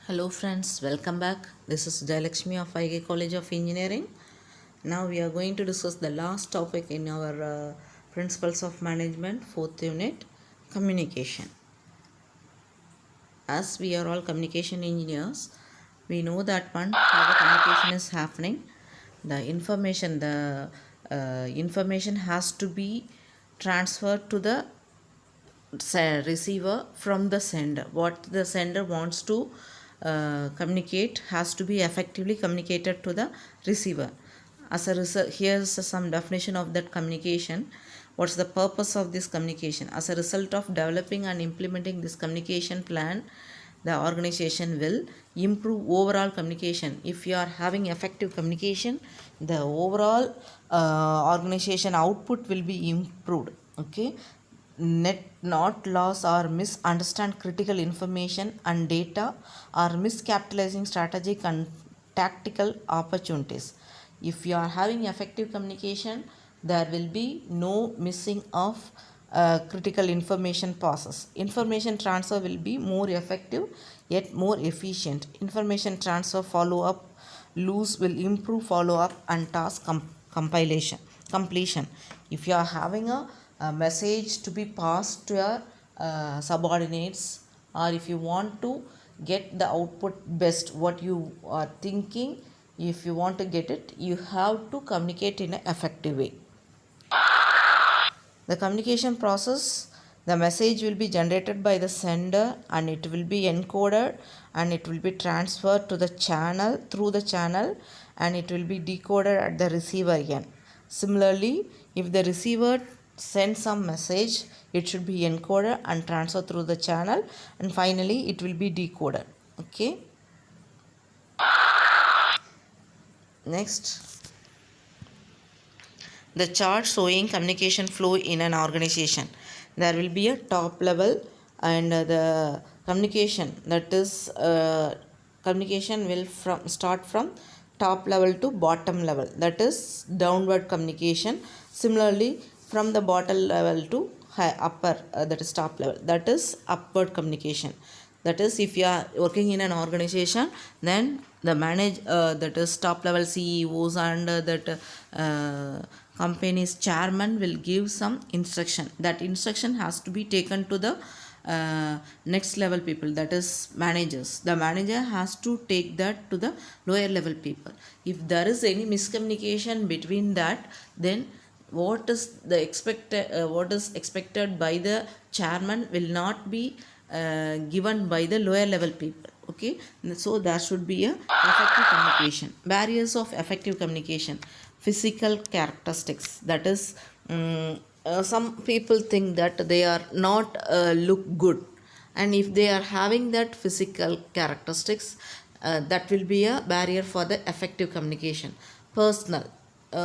Hello friends, welcome back. This is Jayalakshmi of IG College of Engineering. Now we are going to discuss the last topic in our Principles of Management 4th unit, communication. As we are all communication engineers, we know that one how the communication is happening. The information has to be transferred to the receiver from the sender. What the sender wants to communicate has to be effectively communicated to the receiver. As a result, here's some definition of that communication. What's the purpose of this communication? As a result of developing and implementing this communication plan, the organization will improve overall communication. If you are having effective communication, the overall organization output will be improved. Okay, net not loss or misunderstand critical information and data or miscapitalizing strategic and tactical opportunities. If you are having effective communication, there will be no missing of critical information process. Information transfer will be more effective yet more efficient. Information transfer follow up loose will improve follow up and task completion. If you are having a message to be passed to your subordinates, or if you want to get the output best what you are thinking, if you want to get it, you have to communicate in an effective way. The communication process, the message will be generated by the sender and it will be encoded and it will be transferred to the channel through the channel and it will be decoded at the receiver end. Similarly, if the receiver sends some message, it should be encoded and transferred through the channel and finally it will be decoded. Okay. Next, the chart showing communication flow in an organization. There will be a top level and the communication, that is communication will start from top level to bottom level, that is downward communication. Similarly, from the bottom level to upper, that is top level, that is upward communication. That is, if you are working in an organization, then the that is top level CEOs and that company's chairman will give some instruction. That instruction has to be taken to the next level people, that is managers. The manager has to take that to the lower level people. If there is any miscommunication between that, then what is expected by the chairman will not be given by the lower level people. Okay, so there should be a effective communication. Barriers of effective communication: physical characteristics, that is some people think that they are not look good, and if they are having that physical characteristics, that will be a barrier for the effective communication. Personal,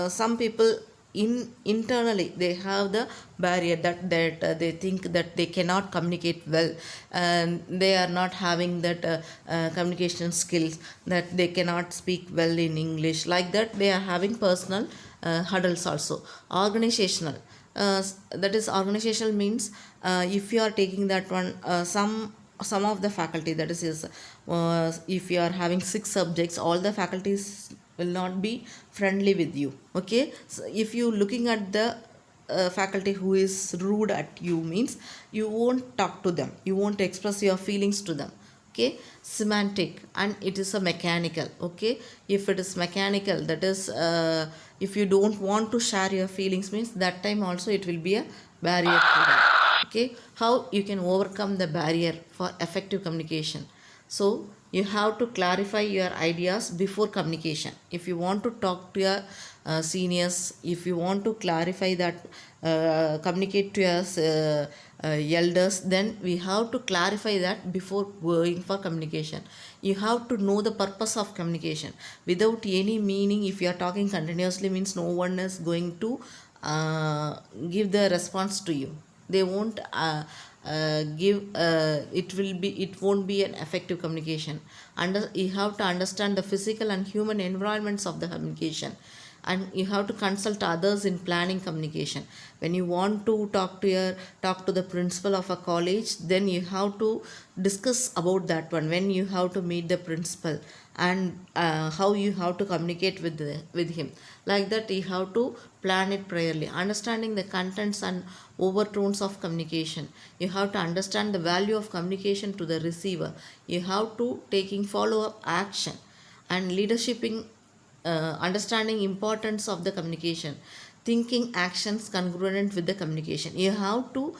some people internally they have the barrier that they think that they cannot communicate well, and they are not having that communication skills, that they cannot speak well in English, like that they are having personal hurdles also. Organizational, that is organizational means, if you are taking that one, some of the faculty, that is if you are having 6 subjects, all the faculties will not be friendly with you. Okay, so if you looking at the faculty who is rude at you, means you won't talk to them, you won't express your feelings to them. Okay, semantic, and it is a mechanical. Okay, if it is mechanical, that is if you don't want to share your feelings, means that time also it will be a barrier to that. Okay, how you can overcome the barrier for effective communication? So you have to clarify your ideas before communication. If you want to talk to your seniors, if you want to clarify that, communicate to your elders, then we have to clarify that before going for communication. You have to know the purpose of communication. Without any meaning, if you are talking continuously, means no one is going to give the response to you. They won't give it won't be an effective communication. You have to understand the physical and human environments of the communication. and you have to consult others in planning communication. When you want to talk to the principal of a college, then you have to discuss about that one, when you have to meet the principal, and how you have to communicate with him. Like that, you have to plan it priorly, understanding the contents and overtones of communication. You have to understand the value of communication to the receiver. You have to taking follow up action, and leadershiping, understanding importance of the communication, thinking actions congruent with the communication. You have to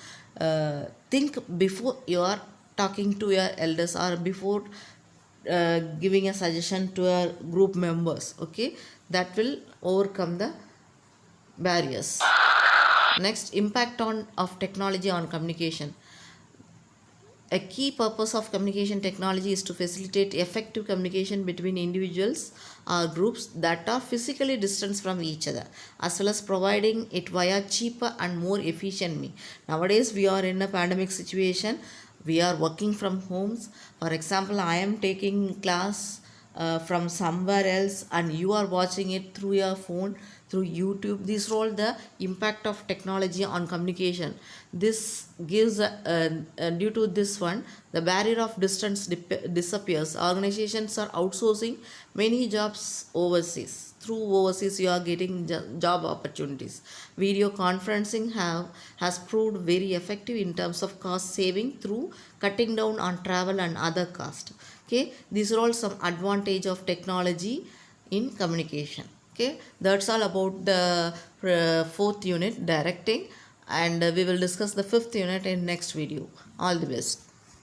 think before you are talking to your elders, or before giving a suggestion to your group members. Okay, that will overcome the barriers. Next, impact on of technology on communication. A key purpose of communication technology is to facilitate effective communication between individuals or groups that are physically distant from each other, as well as providing it via cheaper and more efficient means. Nowadays, we are in a pandemic situation. We are working from homes. For example, I am taking class from somewhere else, and you are watching it through your phone, through YouTube. These are all the impact of technology on communication. This gives due to this one, the barrier of distance disappears. Organizations are outsourcing many jobs overseas. Through overseas, you are getting job opportunities. Video conferencing has proved very effective in terms of cost saving through cutting down on travel and other cost. Okay, these are all some advantage of technology in communication. Okay, that's all about the fourth unit, directing, and we will discuss the fifth unit in next video. All the best.